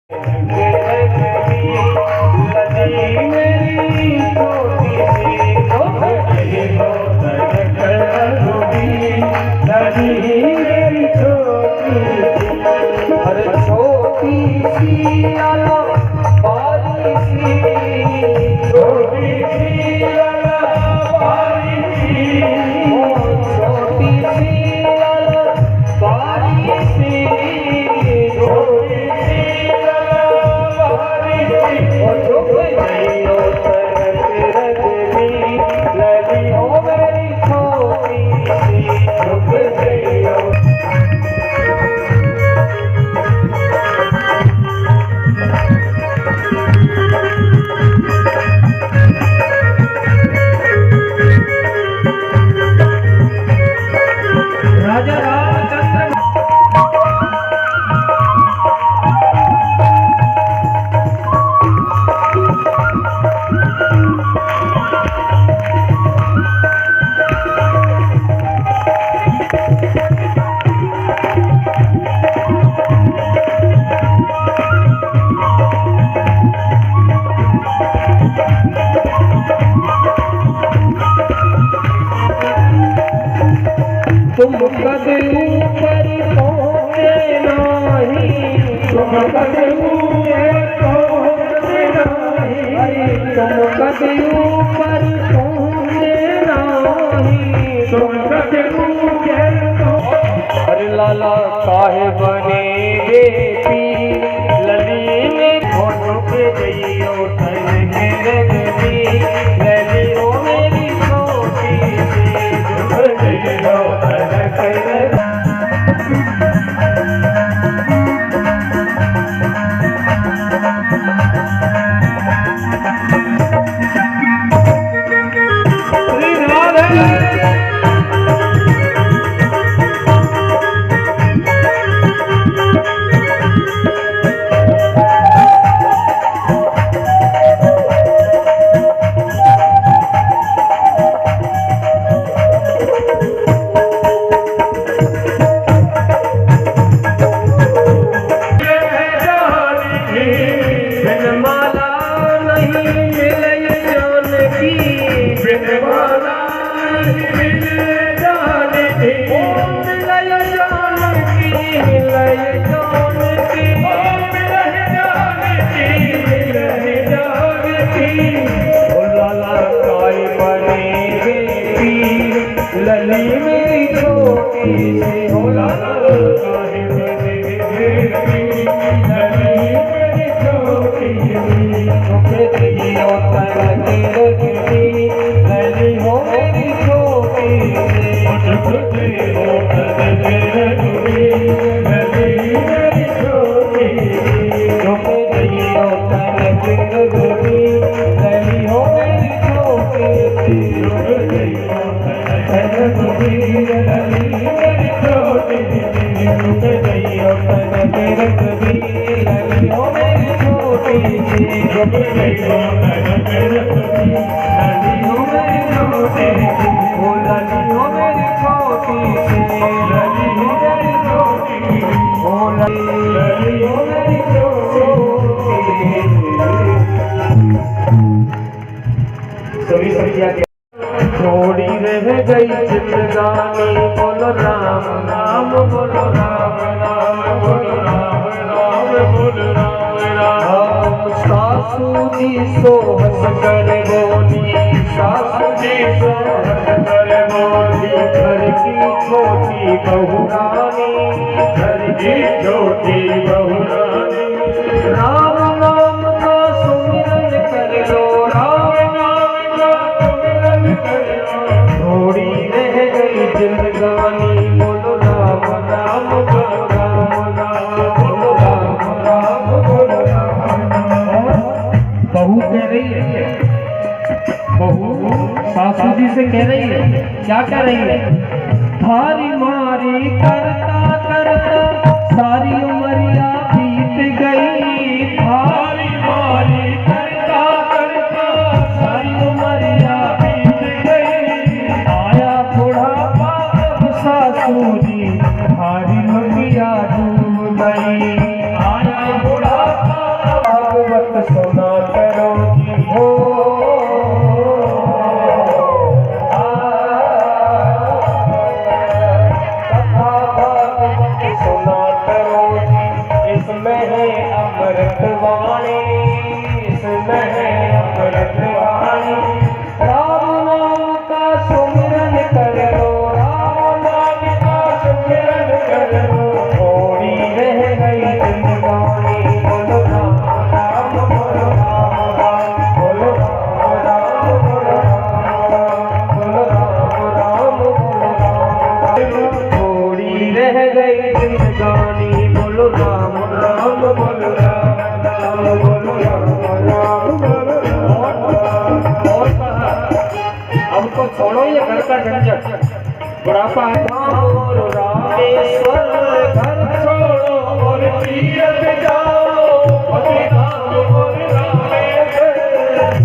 तुम कद ऊपर पहुँचे नहीं, तुम कद ऊपर पहुँचे नहीं, तुम कद ऊपर पहुँचे नहीं, तुम कद ऊपर। अरे लाला काहे बने बेटी लली में फोटो पे जइयो तन के रगती लली हो मेरी छोटी सी झुक जइयो तन के। लली मेरी छोटी सी हो लाला काहे बने बेटी लली मेरी छोटी सी झुक जइयो तन के रगती लली हो मेरी छोटी सी झुक जइयो तन के रगती लली मेरी छोटी सी झुक जइयो तन के रगती लली हो मेरी छोटी सी झुक जइयो सभी संख्या के थोड़ी रह गई जिंदगानी बोलो राम राम बोलो राम राम बोलो राम राम बोलो राम राम। सासू जी सो हंस कर बोली, सासू जी सो हंस कर बोली, घर की छोटी बहू रानी, घर की छोटी बहू रानी। राम नाम का सुमिरन कर लो, राम नाम का सुमिरन कर लो। थोड़ी रह गई जिंदगानी बोलो राम राम बोलो राम राम बोलो राम राम बोलो राम राम। बहू कह रही है, बहू सासू जी से कह रही है, क्या कह रही है? थारी मारी करता करता सारी उमरिया बीत गई, थारी मारी करता करता सारी उमरिया बीत गई। आया बुढ़ापा अब सासू जी थारी मगिया डूब गई, आया बुढ़ापा अमृत वाणी, इसमें है अमृत वाणी। राम नाम का सुमिरन कर लो, राम नाम का सुमिरन कर लो, थोड़ी रह गई जिंदगानी। बोलो राम राम, बोलो राम राम, बोलो राम राम, बोलो राम राम, बोलो राम राम, बोलो राम राम, थोड़ी रह गई जिंदगानी। बोलो राम राम, बोलो राम राम, बोलो राम राम, बोलो और कहा अब तो छोड़ो ये घर का झंझट, बुढ़ापा है। बोलो रामेश्वर घर छोड़ो और तीरथ जाओ,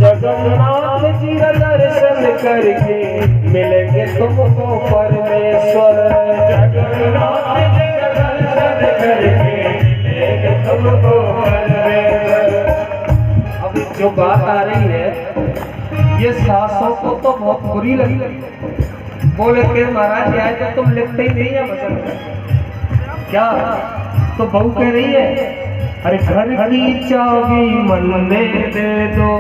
जगन्नाथ जी का दर्शन करके मिलेंगे तुमको परमेश्वर। जगन्नाथ जी का दर्शन करके मिलेंगे तुमको परमेश्वर। अब जो बात आ रही है ये सासों को तो बहुत बुरी लगी। बोले के महाराज आए तो तुम लिखते ही नहीं है भजन क्या? तो बहू कह रही है अरे घर की चाबी मन में दे दो,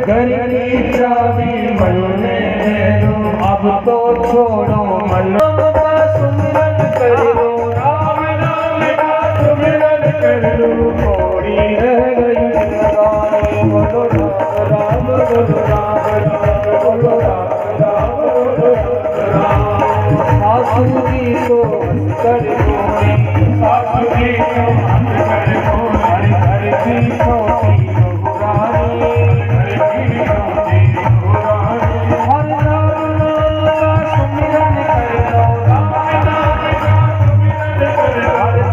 घर की चाबी मन में दे दो, अब तो छोड़ो मन का सुमिरन कर लो, राम नाम का सुमिरन कर लो, थोड़ी रह गई जिंदगानी। बोलो राम राम, बोलो राम राम, बोलो राम राम, बोलो राम। सासू की तो कर बोली, सासू की तो कर बोली, घर की छोटी रानी, हर नाम का सुमिरन कर लो, राम नाम का सुमिरन कर लो,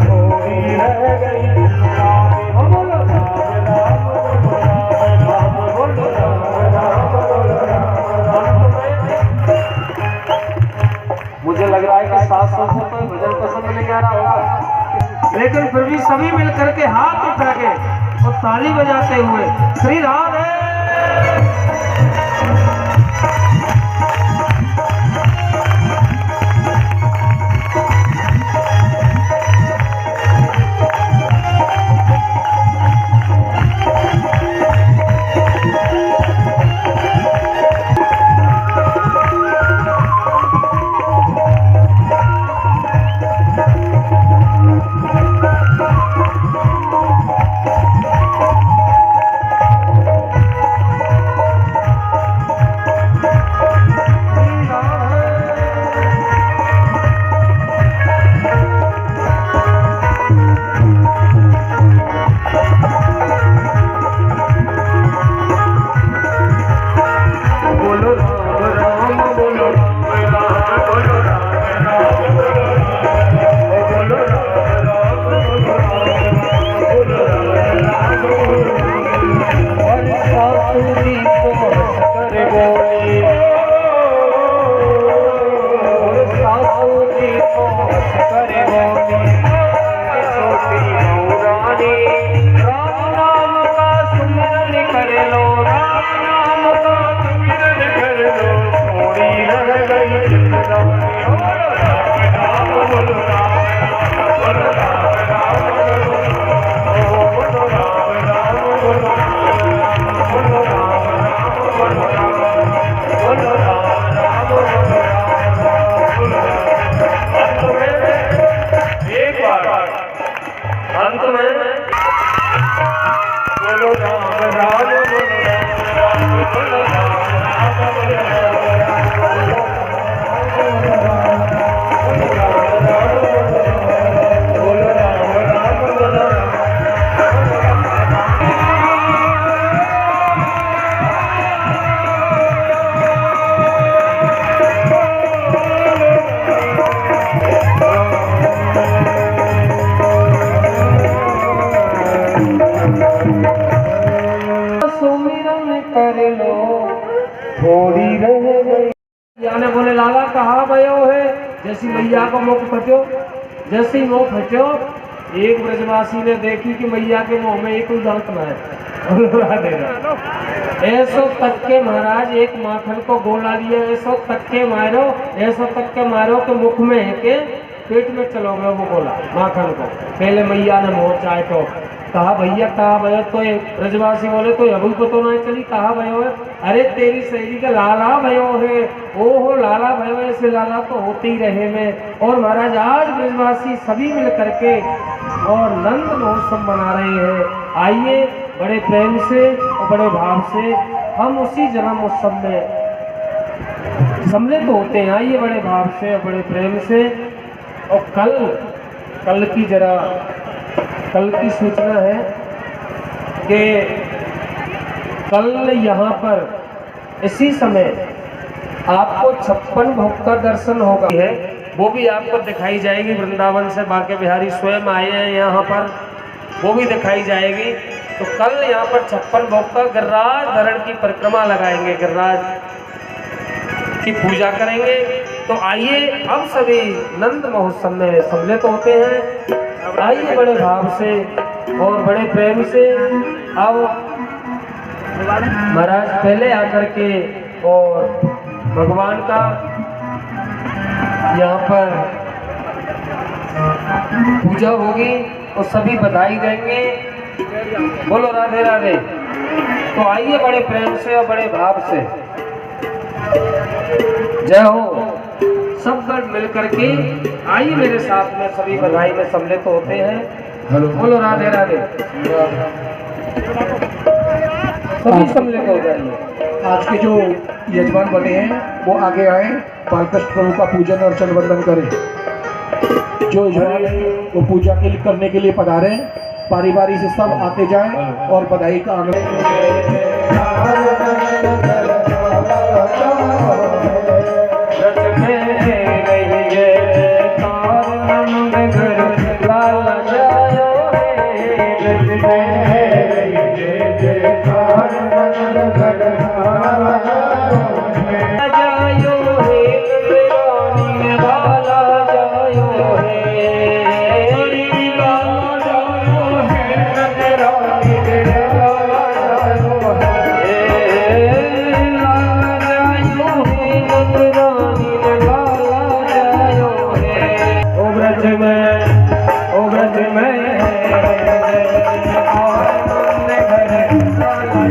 थोड़ी रह गई जिंदगानी। बोलो राम राम, बोलो राम राम, बोलो राम राम। मुझे लग रहा है कि सासों से तो भजन पसंद नहीं आ रहा होगा, लेकिन फिर भी सभी मिलकर के हाथ उठा के और ताली बजाते हुए श्री राधे। याने बोले लाला कहा भयो है, जैसी मैया को मुख फटो, जैसी मुख फटो एक ब्रजवासी ने देखी कि मैया के मुंह में एक दांत ना है। ऐसो तक के महाराज एक माखन को गोला लिया, ऐसो तक के मारो, ऐसो तक के मारो के मुख में है के पेट में चलो गया वो गोला माखन को। पहले मैया ने मोह चाहे तो कहा भैया कहा भयो, तो ब्रजवासी बोले तो अभी को तो नहीं चली, कहा भयो है? अरे तेरी सहेली का लाला भयो है। ओहो लाला भयो, ऐसे लाला तो होते ही रहे में। और महाराज आज ब्रजवासी सभी मिल करके और नंद महोत्सव मना रहे हैं। आइए बड़े प्रेम से और बड़े भाव से हम उसी जन्म उत्सव में सम्मिलित होते हैं। आइए बड़े भाव से और बड़े प्रेम से। और कल की जरा कल की सूचना है कि कल यहाँ पर इसी समय आपको 56 भोग का दर्शन होगा है, वो भी आपको दिखाई जाएगी। वृंदावन से बांके बिहारी स्वयं आए हैं यहाँ पर, वो भी दिखाई जाएगी। तो कल यहाँ पर 56 भोग का गिरिराज धरण की परिक्रमा लगाएंगे, गिरिराज की पूजा करेंगे। तो आइए अब सभी नंद महोत्सव में सम्मिलित होते हैं। आइए बड़े भाव से और बड़े प्रेम से। अब महाराज पहले आकर के और भगवान का यहाँ पर पूजा होगी और सभी बधाई देंगे। बोलो राधे राधे। तो आइए बड़े प्रेम से और बड़े भाव से। जय हो। सब गण मिल करके आइए मेरे साथ में, सभी बधाई में सम्मिलित होते हैं। बोलो राधे राधे। सभी सम्मिलित हो जाइए। आज के जो यजमान बने हैं वो आगे आए, बालकृष्ण प्रभु का पूजन और अर्चन वंदन करें। जो यजमान वो पूजा के लिए करने के लिए पधारे, बारी बारी से सब आते जाएं और बधाई का आनंद। ब्रज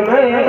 में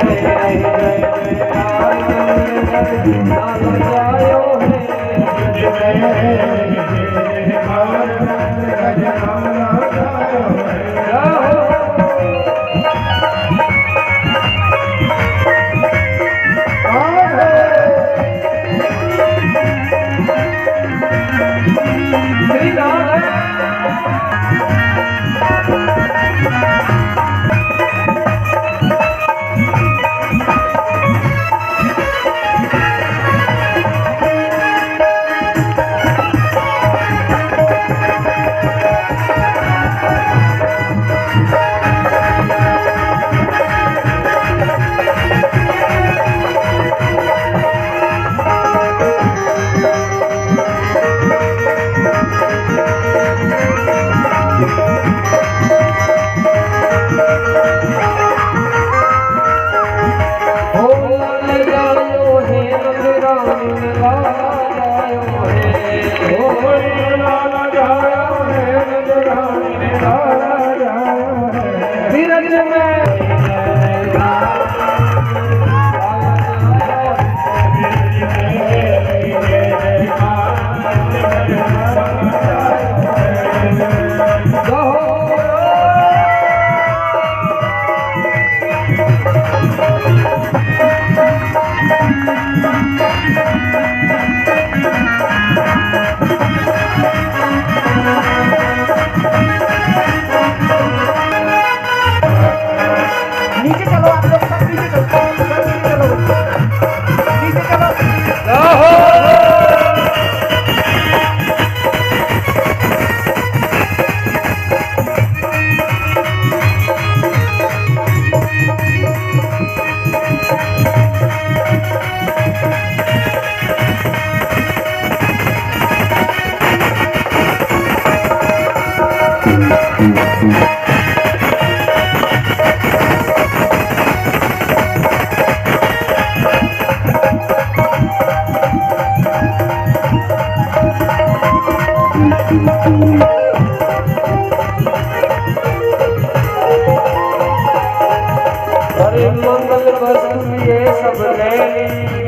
मंगल वस्तु ये सब ले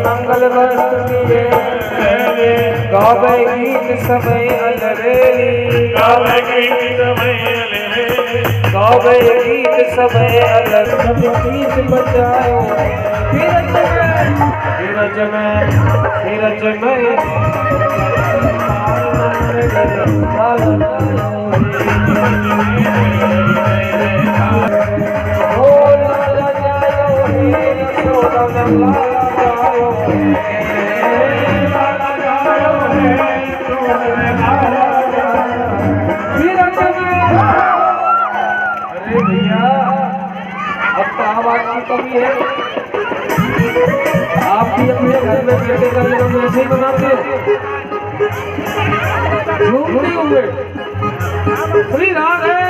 मंगल वस्तु ये गावे गीत समय अलरेली गावे गीत समय अलग गीत बजाओ धीरज में अरे भैया अब तो आवाज की कमी है। आप भी अपने घर में बेटे कार्यक्रम ऐसे ही बनाते हैं झूमते हुए श्री राधे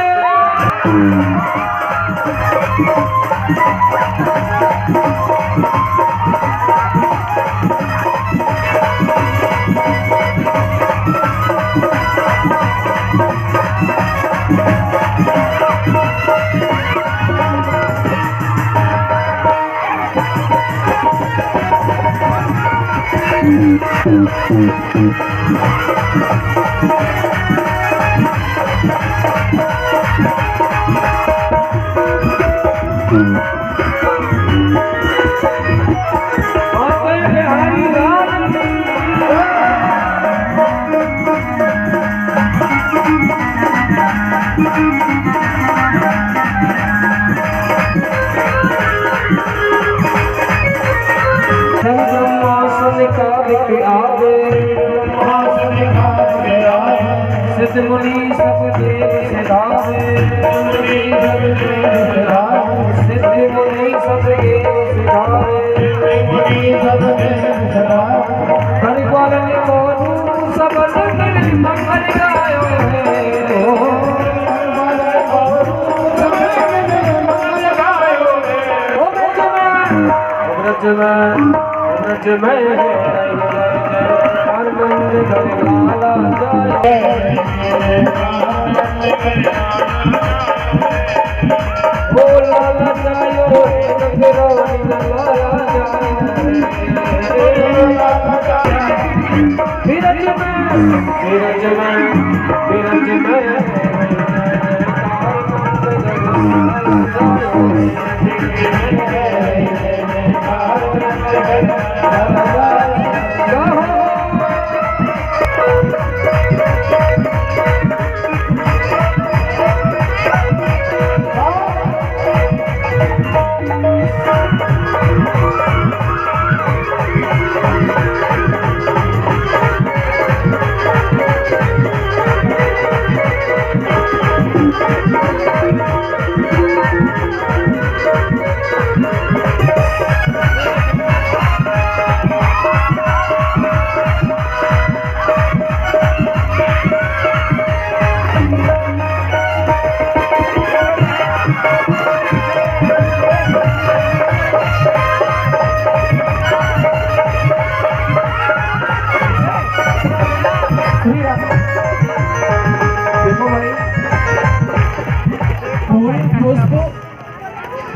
सिद्ध मुनि सब देव सिधावे सिद्ध मुनि सब देव सिधावे हरिपालन मोनू सब नगरी मंगल गायो ब्रज में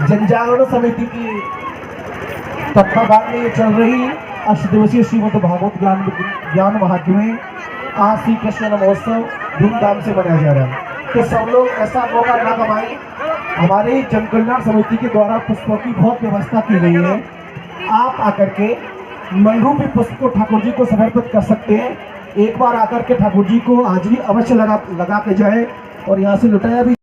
जनजागरण समिति की तत्वाधान में चल रही अष्टदिवसीय श्रीमद् भागवत ज्ञान महात्म्य में आज श्री कृष्ण महोत्सव धूमधाम से मनाया जा रहा है। तो सब लोग ऐसा मौका ना कमाएं। हमारे जन कल्याण समिति के द्वारा पुष्पों की बहुत व्यवस्था की गई है। आप आकर के मनरूपी पुष्प को ठाकुर जी को समर्पित कर सकते हैं। एक बार आकर के ठाकुर जी को हाजिरी अवश्य लगा के जाए और यहाँ से लुटाया भी।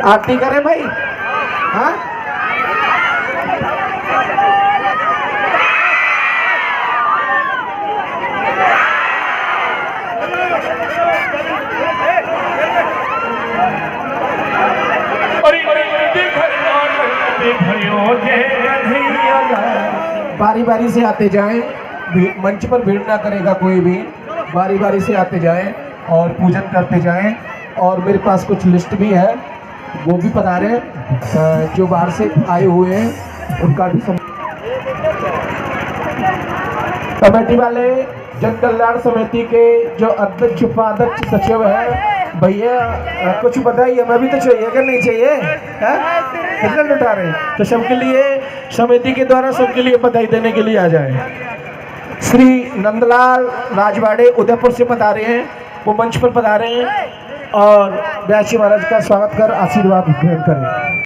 आरती करें भाई। हाँ बारी बारी से आते जाएं, मंच पर भीड़ ना करेगा कोई भी, बारी बारी से आते जाएं और पूजन करते जाएं। और मेरे पास कुछ लिस्ट भी है, वो भी बता रहे हैं जो बाहर से आए हुए हैं उनका भी कमेटी वाले जन कल्याण समिति के जो अध्यक्ष उपाध्यक्ष सचिव है भैया कुछ बताइए, हमें भी तो चाहिए कि नहीं चाहिए? कितना लुटा रहे हैं तो सबके लिए समिति के द्वारा सबके लिए बधाई देने के लिए आ जाए। श्री नंदलाल राजवाड़े उदयपुर से बता रहे हैं, वो मंच पर बता रहे हैं और व्यास जी महाराज का स्वागत कर आशीर्वाद ग्रहण करें।